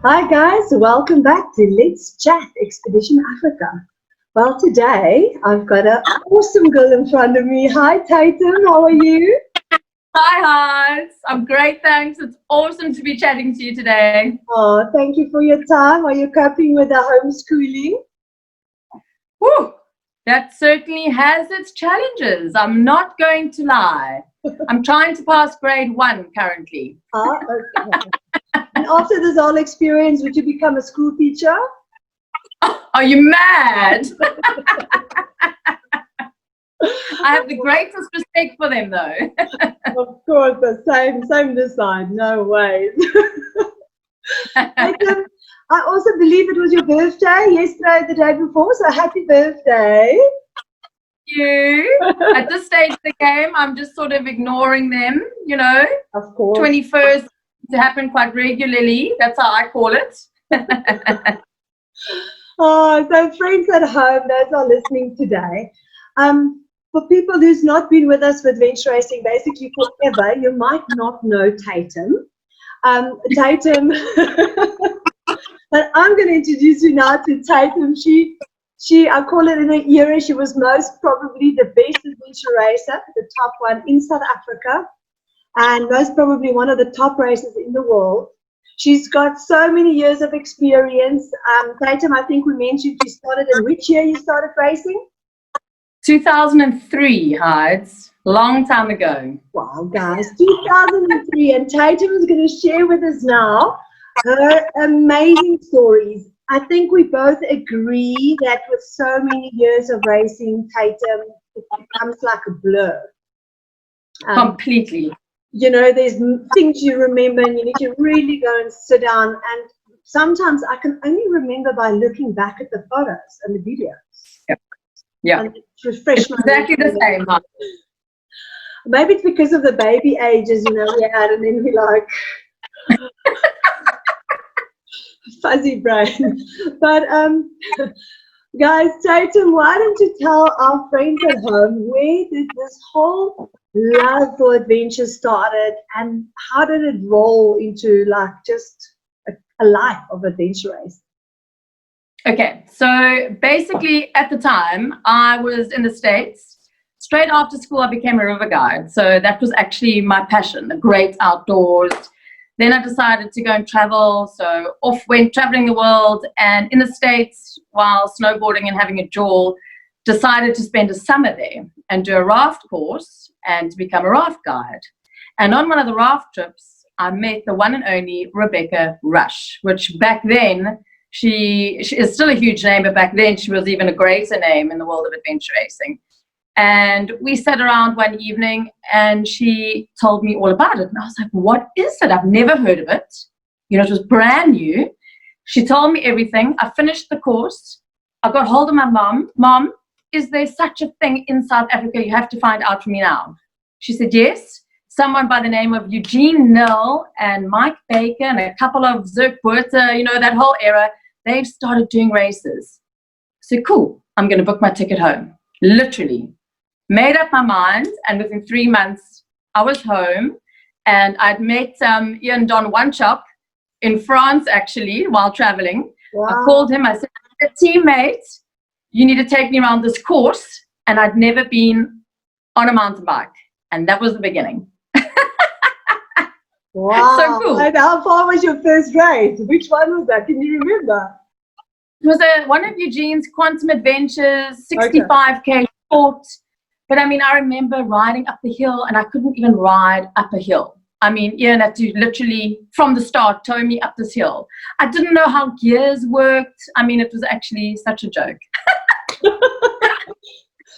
Hi guys, welcome back to Let's Chat Expedition Africa. Well, today I've got an awesome girl in front of me. Hi Tatum, how are you? Hi, Hans. I'm great, thanks. It's awesome to be chatting to you today. Oh, thank you for your time. Are you coping with the homeschooling? Whew, that certainly has its challenges. I'm not going to lie. I'm trying to pass grade 1 currently. Okay. And after this whole experience, would you become a school teacher? Are you mad? I have the greatest respect for them, though. Of course, the same this side. No way. Tatum, I also believe it was your birthday yesterday, the day before, so happy birthday. You. At this stage of the game, I'm just sort of ignoring them, you know. Of course. 21st to happen quite regularly. That's how I call it. Oh, so friends at home, those are listening today. For people who's not been with us with Venture Racing, basically forever, you might not know Tatum. Tatum, but I'm going to introduce you now to Tatum. She, I call it in her era, she was most probably the best adventure racer, the top one in South Africa, and most probably one of the top racers in the world. She's got so many years of experience. Tatum, I think we mentioned you started in which year you started racing? 2003, Hides. Long time ago. Wow, guys, 2003. And Tatum is going to share with us now her amazing stories. I think we both agree that with so many years of racing, Tatum, it becomes like a blur. Completely. You know, there's things you remember and you need to really go and sit down. And sometimes I can only remember by looking back at the photos and the videos. Yeah. And refresh my exactly the same. Huh? Maybe it's because of the baby ages, you know, we had, and then we like fuzzy brain. But guys, Tatum, why don't you tell our friends at home, where did this whole love for adventure started and how did it roll into like just a life of adventure race? Okay, so basically at the time I was in the States. Straight after school I became a river guide, so that was actually my passion, the great outdoors. Then I decided to go and travel, so off went traveling the world, and in the States while snowboarding and having a jaw, decided to spend a summer there and do a raft course and to become a raft guide. And on one of the raft trips I met the one and only Rebecca Rush, which back then she is still a huge name, but back then she was even a greater name in the world of adventure racing. And we sat around one evening and she told me all about it. And I was like, what is it? I've never heard of it. You know, it was brand new. She told me everything. I finished the course. I got hold of my mom. Mom, is there such a thing in South Africa? You have to find out for me now. She said, yes. Someone by the name of Eugene Nell and Mike Baker and a couple of Zirk Buerta, you know, that whole era, they've started doing races. So cool, I'm going to book my ticket home. Literally. Made up my mind, and within 3 months, I was home, and I'd met Ian Don One-Chop in France, actually, while traveling. Wow. I called him, I said, a teammate, you need to take me around this course, and I'd never been on a mountain bike, and that was the beginning. Wow. So cool. And how far was your first race? Which one was that? Can you remember? It was one of Eugene's Quantum Adventures, 65K sport. But I mean, I remember riding up the hill and I couldn't even ride up a hill. I mean, Ian had to literally, from the start, tow me up this hill. I didn't know how gears worked. I mean, it was actually such a joke.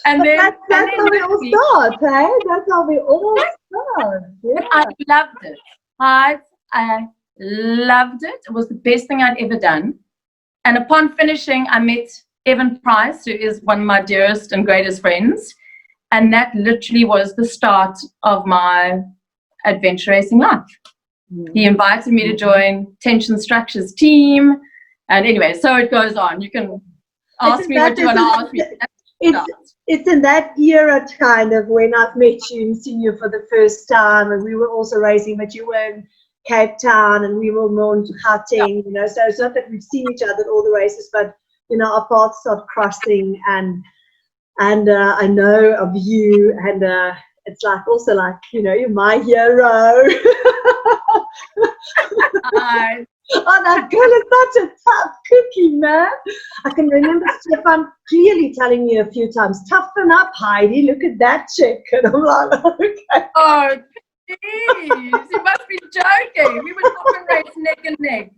And then that's how we all start, hey? That's how we all start. Yeah. I loved it. I loved it. It was the best thing I'd ever done. And upon finishing, I met Evan Price, who is one of my dearest and greatest friends. And that literally was the start of my adventure racing life. Mm-hmm. He invited me to join Tension Structures team. And anyway, so it goes on. You can ask me what you want to ask me. It's in that era kind of when I've met you and seen you for the first time, and we were also racing, but you were in Cape Town, and we were more into Gauteng, you know, so it's not that we've seen each other at all the races, but, you know, our paths start crossing, and I know of you, and it's like also like, you know, you're my hero. Hi. Oh, that girl is such a tough cookie, man. I can remember Stefan clearly telling me a few times, toughen up, Heidi, look at that chick. And I'm like, okay. Oh, jeez, you must be joking. We would often race neck and neck.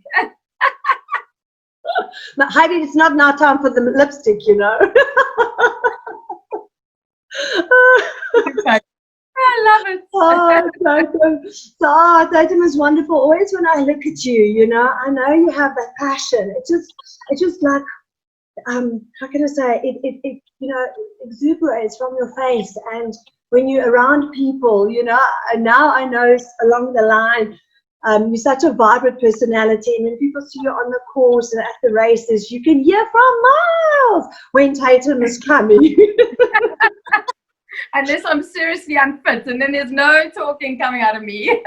But Heidi, it's not now time for the lipstick, you know. I love it. Oh, Tatum. Tatum is wonderful. Always when I look at you, you know, I know you have that passion. It's just like, how can I say, it you know, exuberates from your face, and when you're around people, you know, and now I know along the line, you're such a vibrant personality, and when people see you on the course and at the races, you can hear from miles when Tatum is coming. Unless I'm seriously unfit, and then there's no talking coming out of me.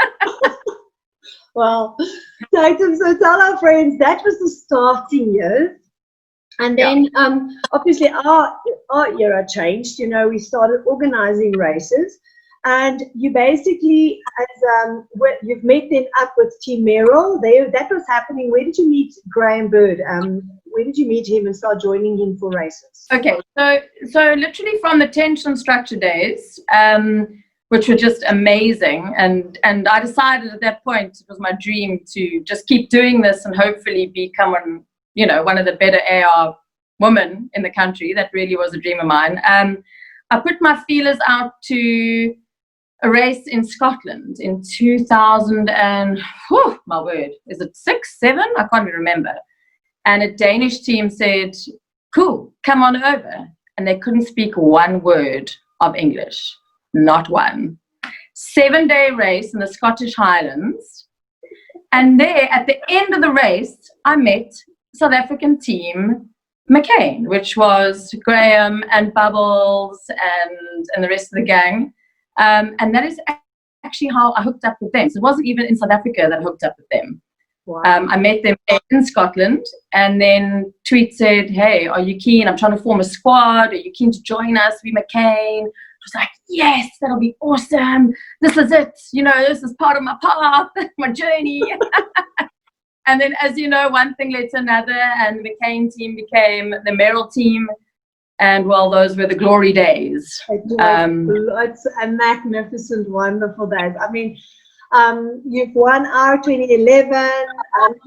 Well, Tatum, so tell our friends, that was the starting years. And then obviously our era changed. You know, we started organizing races, and you basically, as you've met then up with Team Merrill. That was happening. Where did you meet Graham Bird? Where did you meet him and start joining him for races? Okay, so literally from the tension structure days, which were just amazing, and I decided at that point it was my dream to just keep doing this and hopefully become one of the better AR women in the country. That really was a dream of mine. I put my feelers out to a race in Scotland in 2000 and, my word, is it 6, 7? I can't even remember. And a Danish team said, cool, come on over. And they couldn't speak one word of English, not one. 7-day race in the Scottish Highlands. And there, at the end of the race, I met South African team McCain, which was Graham and Bubbles and the rest of the gang. And that is actually how I hooked up with them. So it wasn't even in South Africa that I hooked up with them. Wow. I met them in Scotland, and then Tweet said, hey, are you keen? I'm trying to form a squad. Are you keen to join us? Be McCain. I was like, yes, that'll be awesome. This is it. You know, this is part of my path, my journey. And then, as you know, one thing led to another, and the McCain team became the Merrill team. And, well, those were the glory days. It's a magnificent, wonderful days. I mean, you've won our 2011,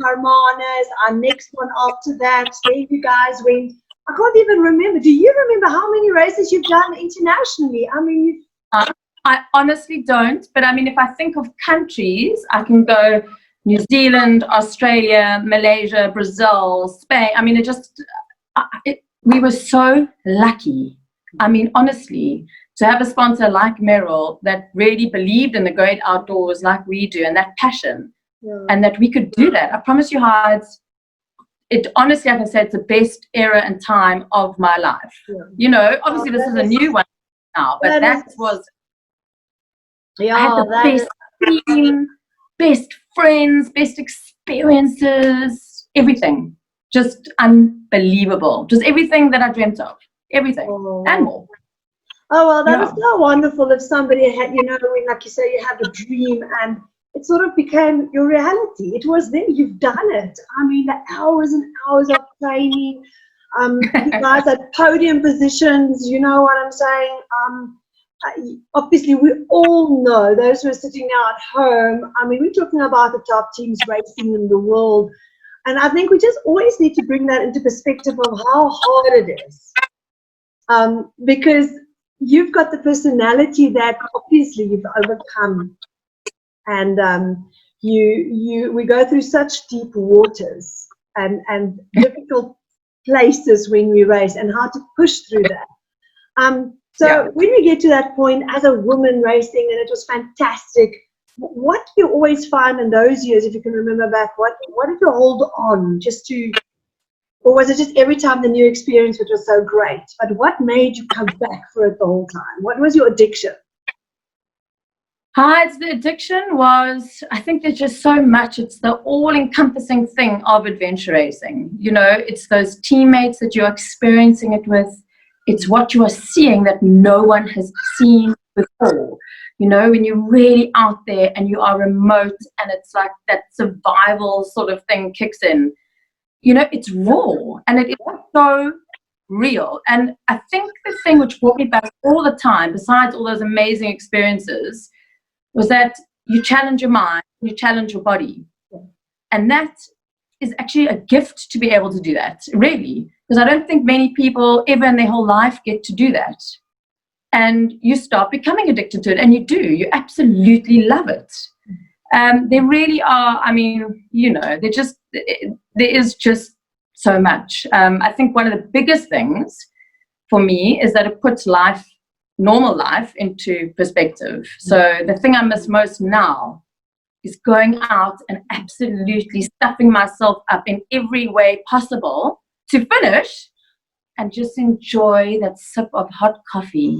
Harmonis, our next one after that. Then you guys went, I can't even remember. Do you remember how many races you've done internationally? I mean, I honestly don't. But, I mean, if I think of countries, I can go New Zealand, Australia, Malaysia, Brazil, Spain. I mean, we were so lucky. I mean, honestly, to have a sponsor like Merrill that really believed in the great outdoors like we do, and that passion, and that we could do that. I promise you, it honestly, I can say it's the best era and time of my life. Yeah. You know, obviously this is a new one now, but I had the best team, best friends, best experiences, everything. Just unbelievable. Just everything that I dreamt of. Everything. And more. Oh, well, that is so wonderful if somebody had, you know, when, like you say, you have a dream and it sort of became your reality. It was there. You've done it. I mean, the hours and hours of training. You guys at podium positions, you know what I'm saying? Obviously, we all know, those who are sitting now at home, I mean, we're talking about the top teams racing in the world. And I think we just always need to bring that into perspective of how hard it is. Because you've got the personality that obviously you've overcome. And we go through such deep waters and difficult places when we race, and how to push through that. So when we get to that point as a woman racing, and it was fantastic, what do you always find in those years, if you can remember back, what did you hold on just to, or was it just every time the new experience, which was so great, but what made you come back for it the whole time? What was your addiction? Hides the addiction was, I think there's just so much. It's the all-encompassing thing of adventure racing. You know, it's those teammates that you're experiencing it with. It's what you are seeing that no one has seen before. You know, when you're really out there and you are remote and it's like that survival sort of thing kicks in. You know, it's raw and it is so real. And I think the thing which brought me back all the time, besides all those amazing experiences, was that you challenge your mind, you challenge your body. And that is actually a gift to be able to do that, really. Because I don't think many people ever in their whole life get to do that. And you start becoming addicted to it, and you do. You absolutely love it. There really are, I mean, you know, there is just so much. I think one of the biggest things for me is that it puts normal life into perspective. So the thing I miss most now is going out and absolutely stuffing myself up in every way possible to finish and just enjoy that sip of hot coffee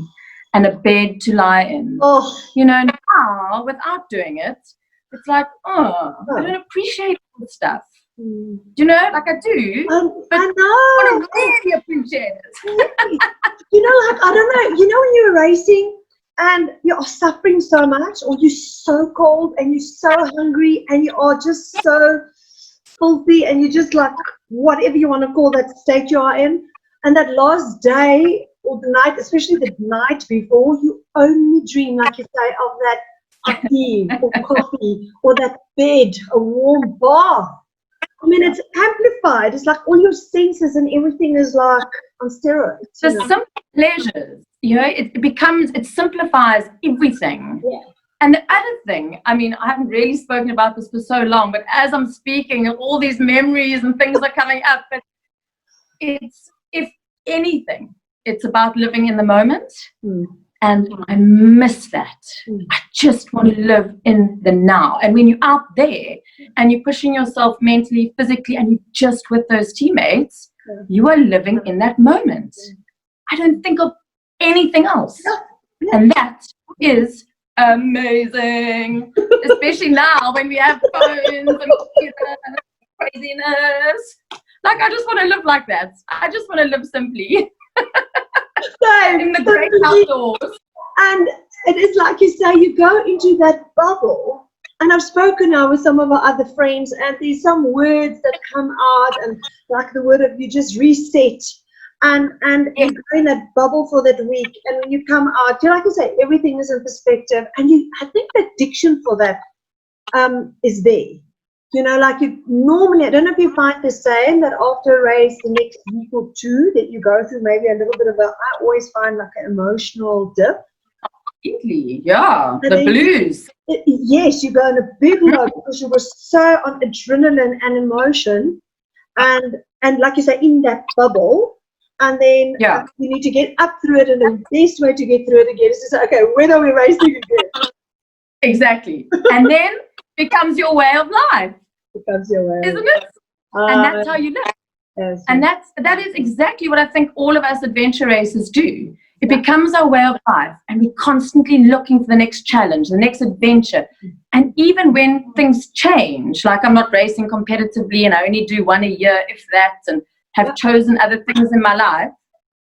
and a bed to lie in. Oh. You know, now without doing it, it's like, I don't appreciate all the stuff. You know, like I do, but I know. I want to really appreciate it. You know, like, I don't know, you know when you're racing and you're suffering so much, or you're so cold and you're so hungry and you are just so filthy and you're just like, whatever you want to call that state you are in, and that last day or the night, especially the night before, you only dream, like you say, of that tea or coffee or that bed, a warm bath. I mean, it's amplified. It's like all your senses and everything is like on steroids. The simple pleasures, you know, it simplifies everything. Yeah. And the other thing, I mean, I haven't really spoken about this for so long, but as I'm speaking, all these memories and things are coming up. But it's, if anything, it's about living in the moment. And I miss that. I just want to live in the now. And when you're out there and you're pushing yourself mentally, physically, and you're just with those teammates, you are living in that moment. I don't think of anything else. And that is amazing. Especially now when we have phones and craziness. Like, I just want to live like that. I just want to live simply. In the great outdoors. And it is like you say, you go into that bubble. And I've spoken now with some of our other friends, and there's some words that come out, and like the word of you just reset, and you go in that bubble for that week, and when you come out, you know, like you say, everything is in perspective, and I think the addiction for that is there. You know, like you normally, I don't know if you find the same, that after a race, the next week or two, that you go through maybe a little bit of I always find like an emotional dip. Completely, yeah. And the blues. Yes, you go in a big low because you were so on adrenaline and emotion, and like you say, in that bubble, and then you need to get up through it, and the best way to get through it again is to say, okay, when are we racing again? Exactly. And then becomes your way of life. Becomes your way, isn't it? And that's how you live. Yes. And that is exactly what I think all of us adventure racers do. It becomes our way of life, and we're constantly looking for the next challenge, the next adventure. And even when things change, like I'm not racing competitively and I only do one a year, if that, and have chosen other things in my life,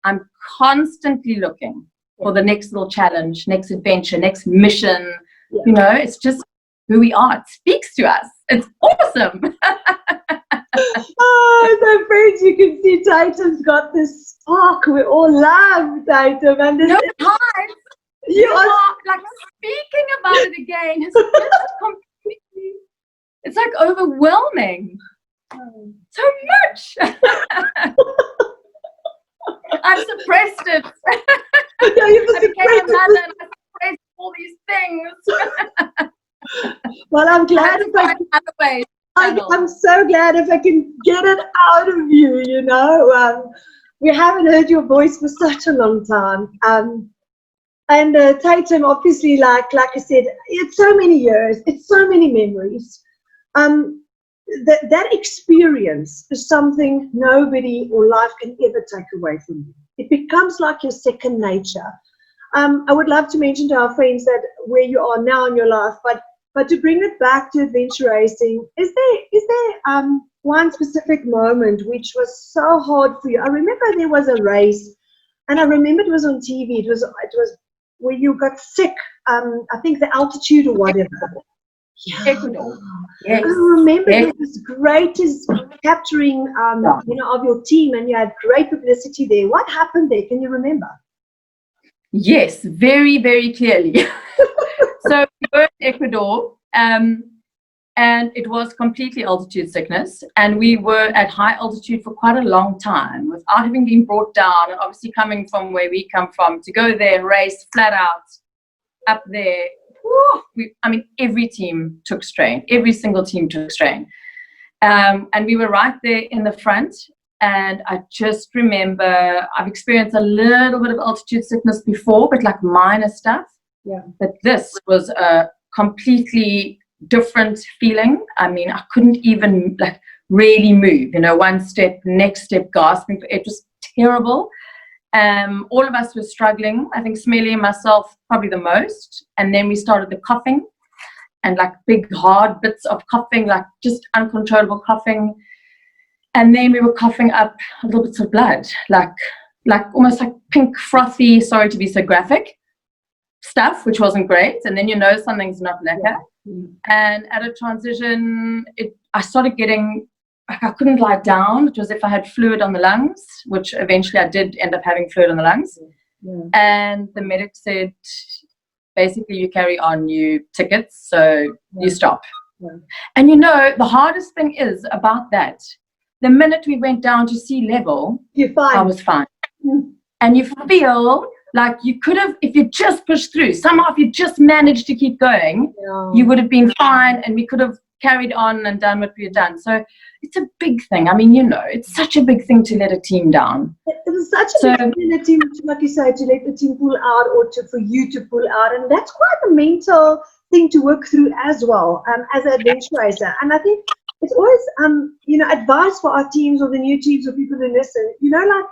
I'm constantly looking for the next little challenge, next adventure, next mission. You know, it's just who we are. It speaks to us. It's awesome. Oh, so friends, you can see Tatum's got this spark. We all love Tatum. And no time. You are like speaking about it again. It's just completely, it's like overwhelming. So much. I've suppressed it. No, you I became a mother and I suppressed all these things. Well, I'm glad I'm so glad if I can get it out of you, you know. We haven't heard your voice for such a long time. And Tatum, obviously, like I said, it's so many years, it's so many memories. That experience is something nobody or life can ever take away from you. It becomes like your second nature. I would love to mention to our friends that where you are now in your life, but to bring it back to adventure racing, is there one specific moment which was so hard for you? I remember there was a race, and I remember it was on TV. It was where you got sick. I think the altitude or whatever. Yeah. Ecuador. Yes. I remember it was great as capturing, of your team, and you had great publicity there. What happened there? Can you remember? Yes, very, very clearly. So we were in Ecuador, and it was completely altitude sickness, and we were at high altitude for quite a long time without having been brought down, and obviously coming from where we come from, to go there and race flat out up there. Every team took strain. Every single team took strain. And we were right there in the front. And I just remember I've experienced a little bit of altitude sickness before, but like minor stuff. Yeah. But this was a completely different feeling. I mean, I couldn't even like really move. One step, next step, gasping. It was terrible. All of us were struggling. I think Smelly and myself probably the most. And then we started the coughing, and like big hard bits of coughing, like just uncontrollable coughing. And then we were coughing up little bits of blood, like almost like pink, frothy, sorry to be so graphic, stuff, which wasn't great. And then something's not lekker. Yeah. And at a transition, I started getting, I couldn't lie down. It was if I had fluid on the lungs, which eventually I did end up having fluid on the lungs. Yeah. And the medic said, basically, you carry on, you tickets, so you stop. Yeah. And the hardest thing is about that, the minute we went down to sea level, You're fine. I was fine. Mm. And you feel like you could have, if you just pushed through, somehow if you just managed to keep going, you would have been fine, and we could have carried on and done what we had done. So it's a big thing. I mean, it's such a big thing to let a team down. It was such a big thing in a team, like you say, to let the team pull out, or for you to pull out. And that's quite a mental thing to work through as well, as an adventure racer. And I think it's always, advice for our teams or the new teams or people who listen, like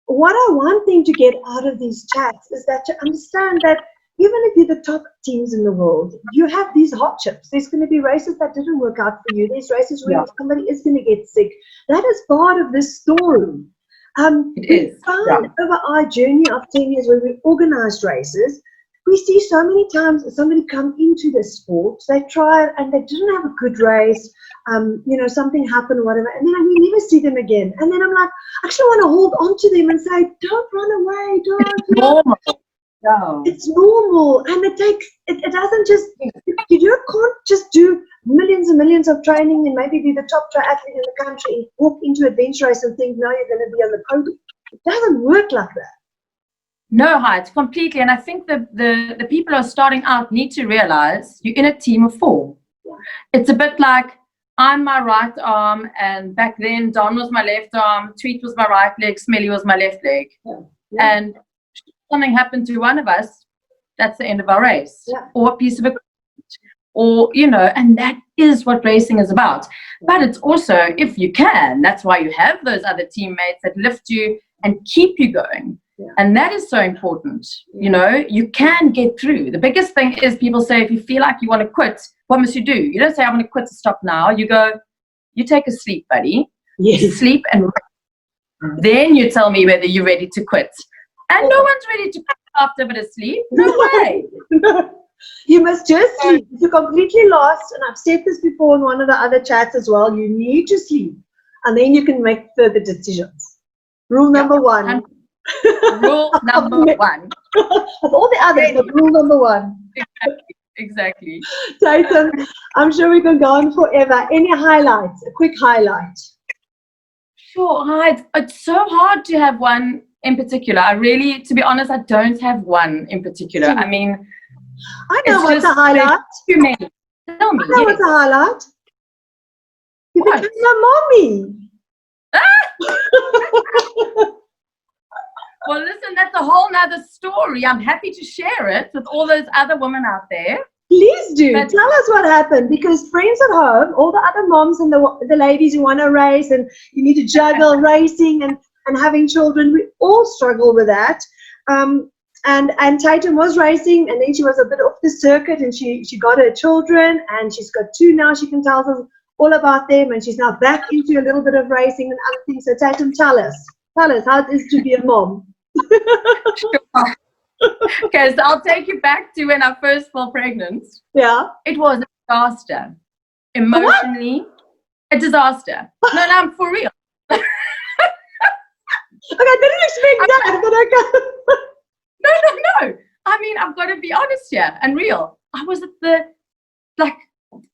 what I want them to get out of these chats is that to understand that even if you're the top teams in the world, you have these hardships. There's going to be races that didn't work out for you. There's races where somebody is going to get sick. That is part of this story. We found over our journey of 10 years where we organized races, we see so many times somebody come into the sport, they try and they didn't have a good race, something happened, whatever, and then we never see them again. And then I'm like, I actually want to hold on to them and say, don't run away, It's normal. No. It's normal, and it doesn't just, you can't just do millions and millions of training and maybe be the top triathlete in the country and walk into adventure race and think now you're going to be on the podium. It doesn't work like that. No, Height, completely. And I think the people who are starting out need to realize you're in a team of 4. Yeah. It's a bit like I'm my right arm, and back then Don was my left arm, Tweet was my right leg, Smelly was my left leg. Yeah. Yeah. And something happened to one of us, that's the end of our race. Yeah. Or a piece of equipment. Or, and that is what racing is about. But it's also, if you can, that's why you have those other teammates that lift you and keep you going. Yeah. And that is so important. You can get through. The biggest thing is people say, if you feel like you want to quit, what must you do? You don't say, I'm going to quit to stop now. You go, you take a sleep, buddy. Yes. Sleep and rest. Then you tell me whether you're ready to quit. And no one's ready to quit after a bit of sleep. No way. No. You must just sleep. If you're completely lost, and I've said this before in one of the other chats as well, you need to sleep. And then you can make further decisions. Rule number 1. Rule number 1. Of all the others, but rule number 1. Exactly. Tatum, I'm sure we can go on forever. Any highlights? A quick highlight. Sure. It's so hard to have one in particular. I really, to be honest, I don't have one in particular. I mean, I know what's a highlight. Too many. Tell me. I know what's a highlight. You became a mommy. Well, listen, that's a whole nother story. I'm happy to share it with all those other women out there. Please do. Tell us what happened, because friends at home, all the other moms and the ladies who want to race and you need to juggle racing and having children, we all struggle with that. And And Tatum was racing, and then she was a bit off the circuit, and she got her children, and she's got 2 now. She can tell us all about them, and she's now back into a little bit of racing and other things. So Tatum, tell us how it is to be a mom. Okay, so I'll take you back to when I first fell pregnant. Yeah. It was a disaster. Emotionally, a disaster. No, I'm for real. Okay, I didn't expect that, but okay. No. I mean, I've got to be honest here and real. I was at the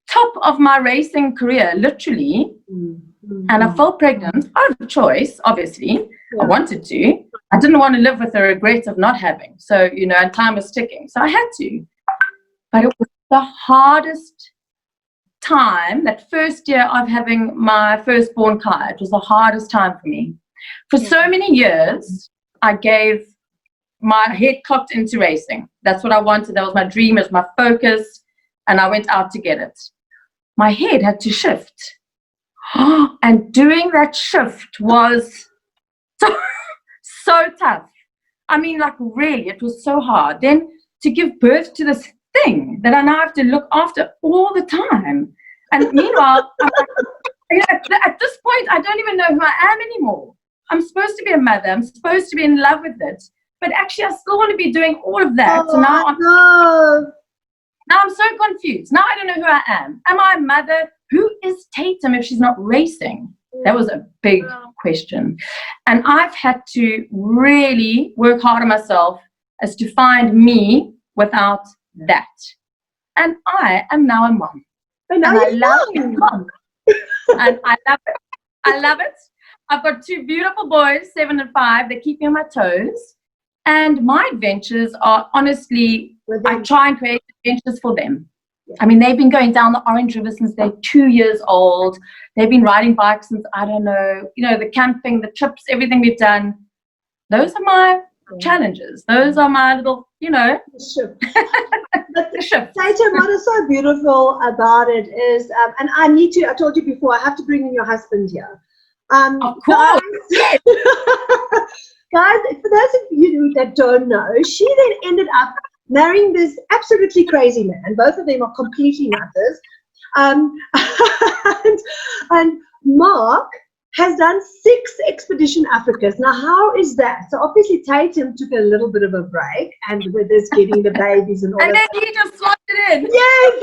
top of my racing career, literally, and I fell pregnant out of choice, obviously. Yeah. I wanted to. I didn't want to live with the regret of not having. So, and time was ticking. So I had to. But it was the hardest time, that first year of having my firstborn Kai. It was the hardest time for me. For so many years, I gave my head clocked into racing. That's what I wanted. That was my dream. It was my focus. And I went out to get it. My head had to shift. And doing that shift was so tough. I mean, really, it was so hard. Then to give birth to this thing that I now have to look after all the time. And meanwhile, at this point, I don't even know who I am anymore. I'm supposed to be a mother. I'm supposed to be in love with it. But actually, I still want to be doing all of that. So now I'm so confused. Now I don't know who I am. Am I a mother? Who is Tatum if she's not racing? That was a big question. And I've had to really work hard on myself as to find me without that. And I am now a mom. And I love being a mom. And I love it. I love it. I've got 2 beautiful boys, 7 and 5. They keep me on my toes. And my adventures are honestly, I try and create adventures for them. Yeah. I mean, they've been going down the Orange River since they're 2 years old. They've been riding bikes since, I don't know, the camping, the trips, everything we've done. Those are my challenges. Those are my little, The shift. Tatum, what is so beautiful about it is, and I told you before, I have to bring in your husband here. Of course. Guys, for those of you that don't know, she then ended up marrying this absolutely crazy man. Both of them are completely nutters. And Mark has done 6 Expedition Africas. Now, how is that? So obviously Tatum took a little bit of a break, and with this getting the babies and all and that. And then he just slotted it in. Yes!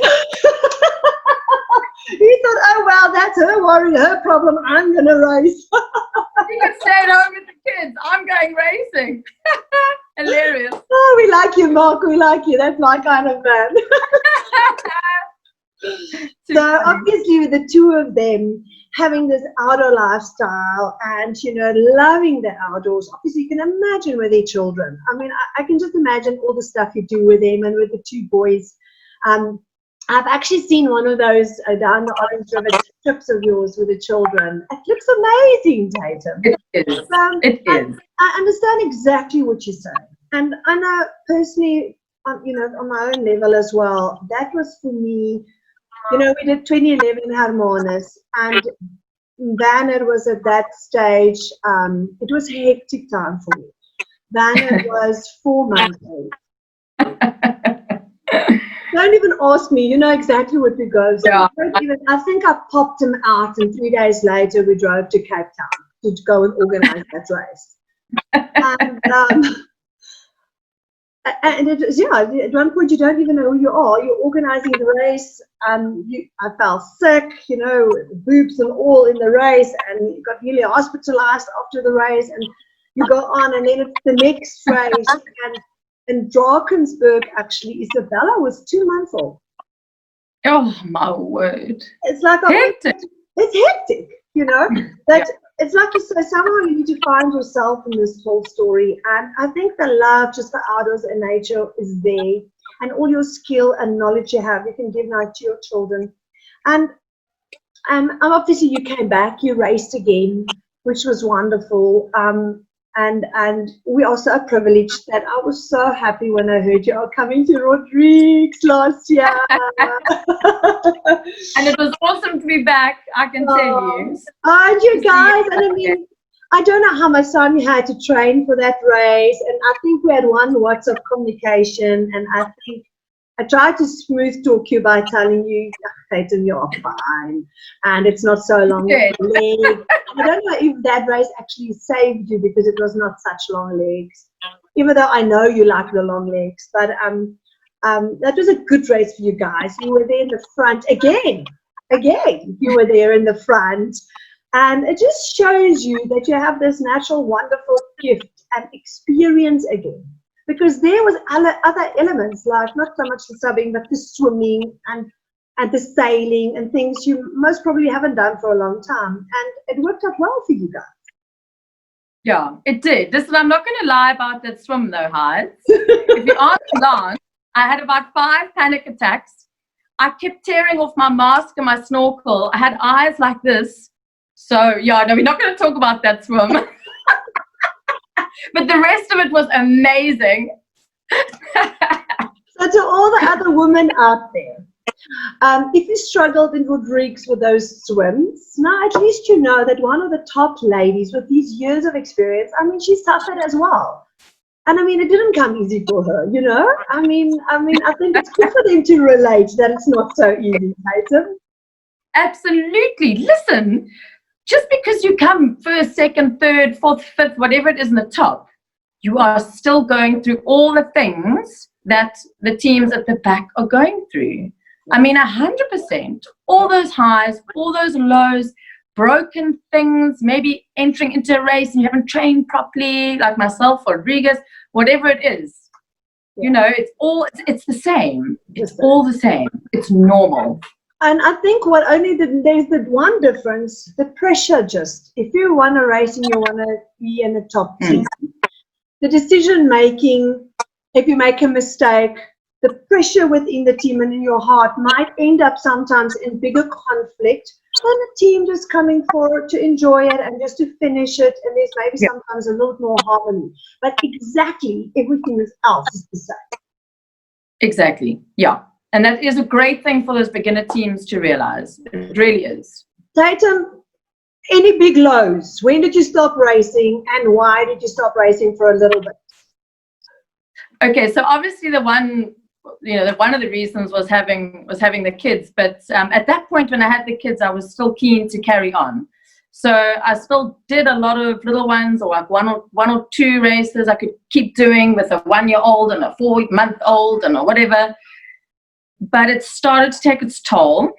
He thought, oh, well, that's her worry, her problem. I'm going to race. You can stay at home with the kids. I'm going racing. Hilarious. Oh, we like you, Mark. We like you. That's my kind of man. So obviously with the 2 of them having this outdoor lifestyle and, loving the outdoors, obviously you can imagine with their children. I mean, I can just imagine all the stuff you do with them and with the 2 boys. I've actually seen one of those down the Orange River trips of yours with the children. It looks amazing, Tatum. It is. It is. I understand exactly what you're saying. And I know personally, on my own level as well, that was for me, we did 2011 Hermanus, and Banner was at that stage, it was a hectic time for me. Banner was 4 months old. Don't even ask me. You know exactly what we go through. Yeah. I think I popped him out, and 3 days later we drove to Cape Town to go and organize that race. And it was, at one point you don't even know who you are. You're organizing the race. I fell sick, boobs and all in the race, and you got nearly hospitalized after the race. And you go on, and then it's the next race. In Drakensberg, actually, Isabella was 2 months old. Oh, my word. It's like hectic. It's hectic, That it's like you say, somehow you need to find yourself in this whole story. And I think the love, just the outdoors and nature is there. And all your skill and knowledge you have, you can give now to your children. And obviously you came back, you raced again, which was wonderful. And we are so privileged that I was so happy when I heard you are coming to Rodrigues last year. And it was awesome to be back, I can tell you. And you guys, and I mean, I don't know how much time you had to train for that race, and I think we had one WhatsApp communication, and I think I tried to smooth talk you by telling you, Tatum, you're fine, and it's not so long leg. I don't know if that race actually saved you because it was not such long legs, even though I know you like the long legs. But that was a good race for you guys. You were there in the front again. You were there in the front. And it just shows you that you have this natural, wonderful gift and experience again. Because there was other elements, like not so much the subbing, but the swimming and the sailing and things you most probably haven't done for a long time. And it worked out well for you guys. Yeah, it did. Listen, I'm not going to lie about that swim though, Hyde. If you ask Lance, I had about 5 panic attacks. I kept tearing off my mask and my snorkel. I had eyes like this. So, yeah, no, we're not going to talk about that swim. But the rest of it was amazing. So to all the other women out there, if you struggled in Rodrigues with those swims, now at least you know that one of the top ladies with these years of experience, I mean, she suffered as well. And I mean, it didn't come easy for her, you know? I mean, I think it's good for them to relate that it's not so easy, Tatum. Absolutely. Listen, just because you come first, second, third, fourth, fifth, whatever it is in the top, you are still going through all the things that the teams at the back are going through. I mean, 100%. All those highs, all those lows, broken things, maybe entering into a race and you haven't trained properly, like myself or Rodriguez, whatever it is. You know, it's the same. It's all the same. It's normal. And I think there's the one difference, the pressure just. If you want a race and you want to be in the top team, the decision making, if you make a mistake, the pressure within the team and in your heart might end up sometimes in bigger conflict than the team just coming forward to enjoy it and just to finish it. And there's maybe sometimes a little more harmony. But exactly everything else is the same. Exactly. Yeah. And that is a great thing for those beginner teams to realize. It really is. Tatum, any big lows? When did you stop racing and why did you stop racing for a little bit? Okay, so obviously one of the reasons was having the kids. But at that point when I had the kids, I was still keen to carry on. So I still did a lot of little ones, or like one or two races I could keep doing with a 1-year-old and a 4-month-old and or whatever. But it started to take its toll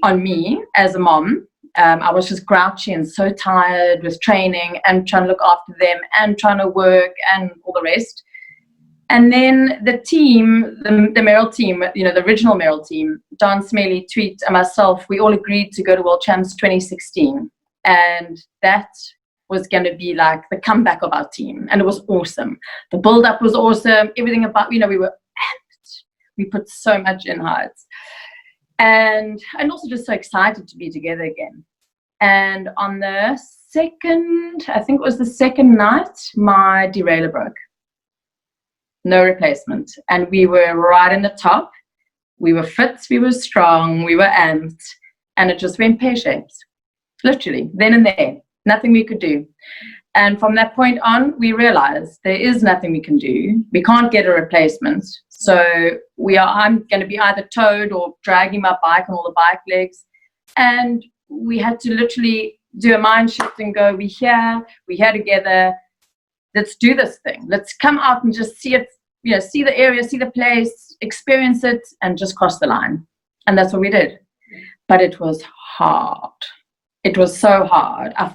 on me as a mom. I was just grouchy and so tired with training and trying to look after them and trying to work and all the rest. And then the team, the Merrill team, the original Merrill team, Don Smelly, Tweet, and myself, we all agreed to go to World Champs 2016. And that was going to be like the comeback of our team. And it was awesome. The build-up was awesome. Everything about, we were amped. We put so much in Heights. And also just so excited to be together again. And on the second night, my derailleur broke. No replacement. And we were right in the top. We were fit, we were strong, we were amped. And it just went pear-shaped. Literally, then and there. Nothing we could do. And from that point on, we realized there is nothing we can do. We can't get a replacement. So I'm going to be either towed or dragging my bike on all the bike legs. And we had to literally do a mind shift and go, we're here together. Let's do this thing. Let's come out and just see it, see the area, see the place, experience it, and just cross the line. And that's what we did. But it was hard. It was so hard. I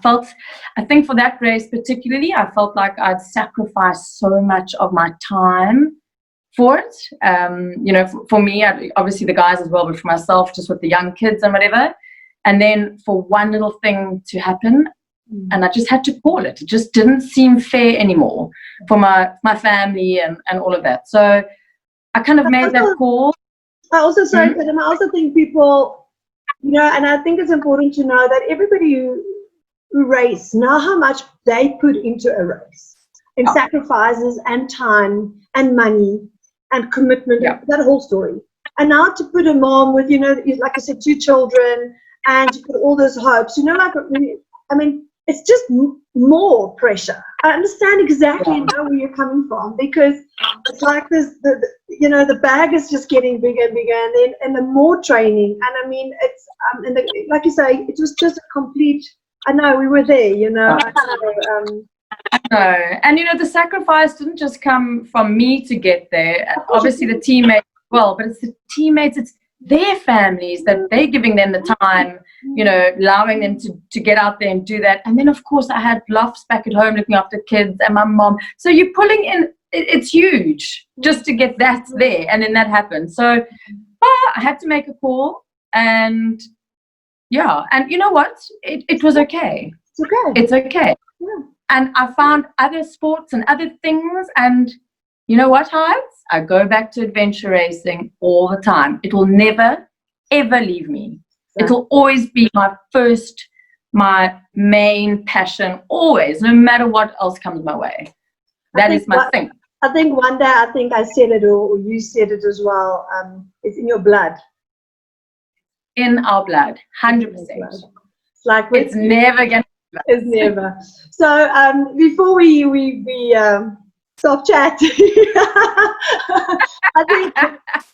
think for that race particularly, I felt like I'd sacrificed so much of my time for it. For me, obviously the guys as well, but for myself, just with the young kids and whatever. And then for one little thing to happen, and I just had to call it. It just didn't seem fair anymore for my family and all of that. So I kind of made that call. I also think people, and I think it's important to know that everybody who race know how much they put into a race in sacrifices and time and money and commitment, that whole story. And now to put a mom with, like I said, 2 children and to put all those hopes, it's just more pressure. I understand exactly now where you're coming from, because it's like this, the bag is just getting bigger and bigger, and the more training. And I mean, it's like you say, it was just a complete. I know we were there, No, and the sacrifice didn't just come from me to get there. Obviously, the teammates, well, but it's the teammates, it's their families that they're giving them the time, allowing them to get out there and do that. And then, of course, I had Lofts back at home looking after kids and my mom. So you're pulling in, it's huge just to get that there. And then that happened. So I had to make a call, and and you know what? It was okay. It's okay. Yeah. And I found other sports and other things, and you know what, Hides? I go back to adventure racing all the time. It will never, ever leave me. Yeah. It will always be my main passion, always, no matter what else comes my way. That is my thing. I think one day, I said it, or you said it as well, it's in your blood. In our blood, 100%. It's like it's never going to. It's never. So before we stop chat, I think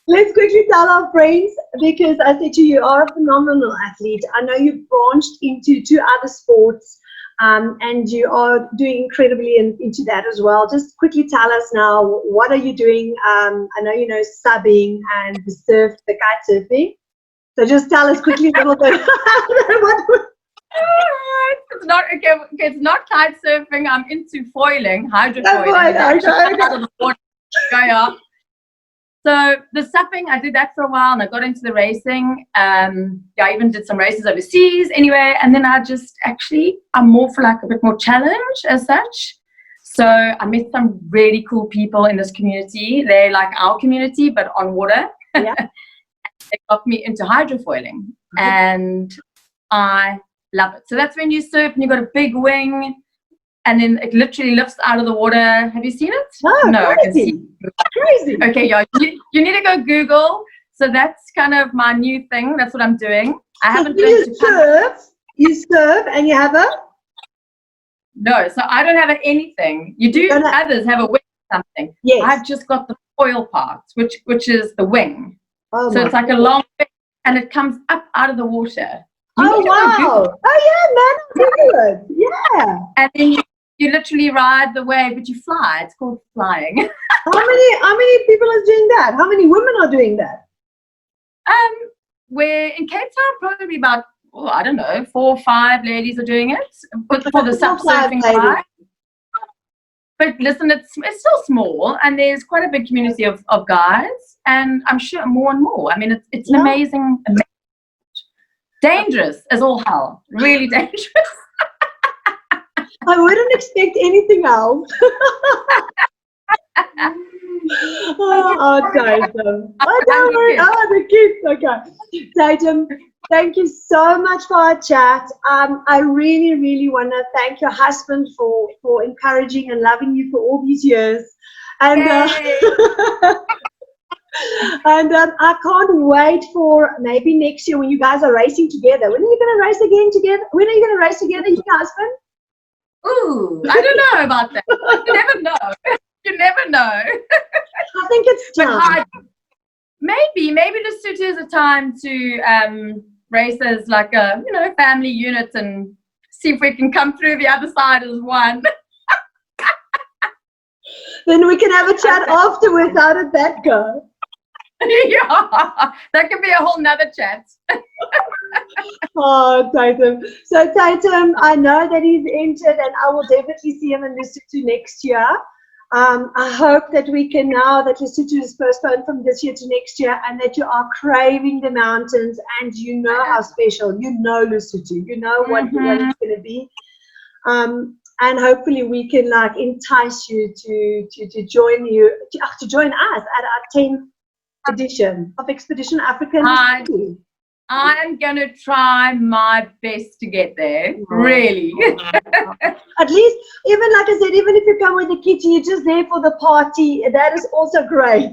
let's quickly tell our friends, because I said to you, you are a phenomenal athlete. I know you've branched into 2 other sports, and you are doing incredibly into that as well. Just quickly tell us now, what are you doing? I know subbing and the kite surfing. So just tell us quickly a little bit. It's not okay. It's not kite surfing. I'm into foiling, hydrofoiling. So the supping, I did that for a while, and I got into the racing. I even did some races overseas anyway. And then I'm more for like a bit more challenge as such. So I met some really cool people in this community. They're like our community, but on water. Yeah. They got me into hydrofoiling, and I love it. So that's when you surf and you've got a big wing, and then it literally lifts out of the water. Have you seen it? No, I can see. Crazy. Okay, you need to go Google. So that's kind of my new thing. That's what I'm doing. I haven't been to surf. You surf and you have a? No, so I don't have anything. Others have a wing or something. Yes. I've just got the foil part, which is the wing. Oh, so it's like a long wing, and it comes up out of the water. Oh, wow. Oh, yeah, man. Good. Yeah. And then you literally ride the wave, but you fly. It's called flying. How many people are doing that? How many women are doing that? We're in Cape Town, probably about, 4 or 5 ladies are doing it. But for the surfing side. But listen, it's still small, and there's quite a big community of guys, and I'm sure more and more. I mean, it's an amazing, dangerous as all hell. Really dangerous. I wouldn't expect anything else. Tatum. The kids. Okay. Tatum, thank you so much for our chat. I really, really want to thank your husband for encouraging and loving you for all these years. And and I can't wait for maybe next year when you guys are racing together. When are you going to race again together? When are you going to race together, you husband? Ooh, I don't know about that. You never know. You never know. I think it's time. Maybe Lesotho is a time to race as like a family unit and see if we can come through the other side as one. Then we can have a chat afterwards. How did that go? Yeah, that could be a whole nother chat. Oh, Tatum. So Tatum, I know that he's entered, and I will definitely see him in Lesotho next year. I hope that we can, now that Lesotho is postponed from this year to next year, and that you are craving the mountains, and you know how special, Lesotho, you know what it's going to be. And hopefully we can entice you to join us at our 10th edition of Expedition African. I'm going to try my best to get there, really. At least, even like I said, even if you come with the kids, you're just there for the party. That is also great.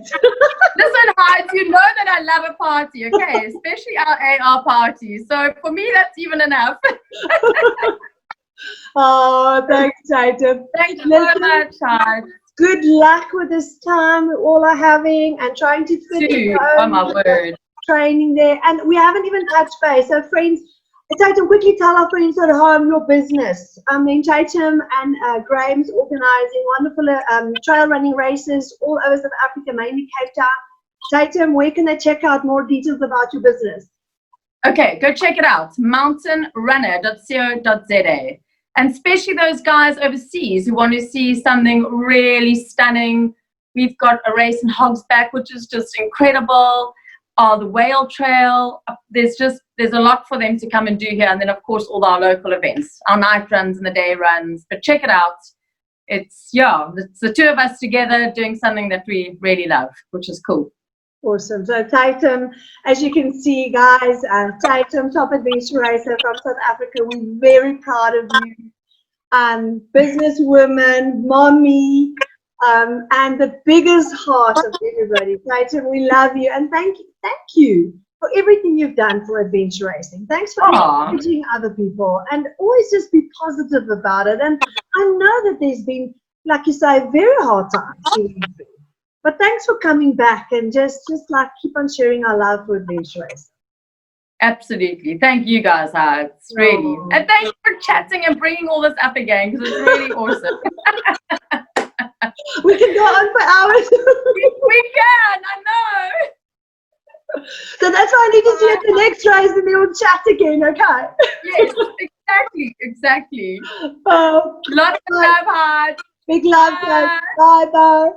Listen, Hides, you know that I love a party, okay? Especially our AR party. So for me, that's even enough. Oh, thanks, Tatum. Thank you Listen, so much, Hyde. good luck with this time we all are having and trying to fit in Dude, your oh own my word. training there. And we haven't even touched base. So, friends, Tatum, quickly tell our friends at home your business. Then Tatum and Graham's organising wonderful trail running races all over South Africa, mainly Cape Town. Tatum, where can they check out more details about your business? Okay, go check it out. mountainrunner.co.za. And especially those guys overseas who want to see something really stunning. We've got a race in Hogsback, which is just incredible. The Whale Trail. There's a lot for them to come and do here. And then, of course, all our local events, our night runs and the day runs. But check it out. It's the two of us together doing something that we really love, which is cool. Awesome. So Tatum, as you can see, guys, Tatum, top adventure racer from South Africa. We're very proud of you. Businesswoman, mommy, and the biggest heart of everybody. Tatum, we love you, and thank you for everything you've done for adventure racing. Thanks for encouraging other people, and always just be positive about it. And I know that there's been, like you say, very hard times doing it. But thanks for coming back and just like keep on sharing our love for adventure racing. Absolutely. Thank you guys, it's really. And thank you for chatting and bringing all this up again, because it's really awesome. We can go on for hours. We can, I know. So that's why I need to see you at the next race and then we'll chat again, okay? Yes, exactly. Lots of love, Hyde. Big love, guys. Bye.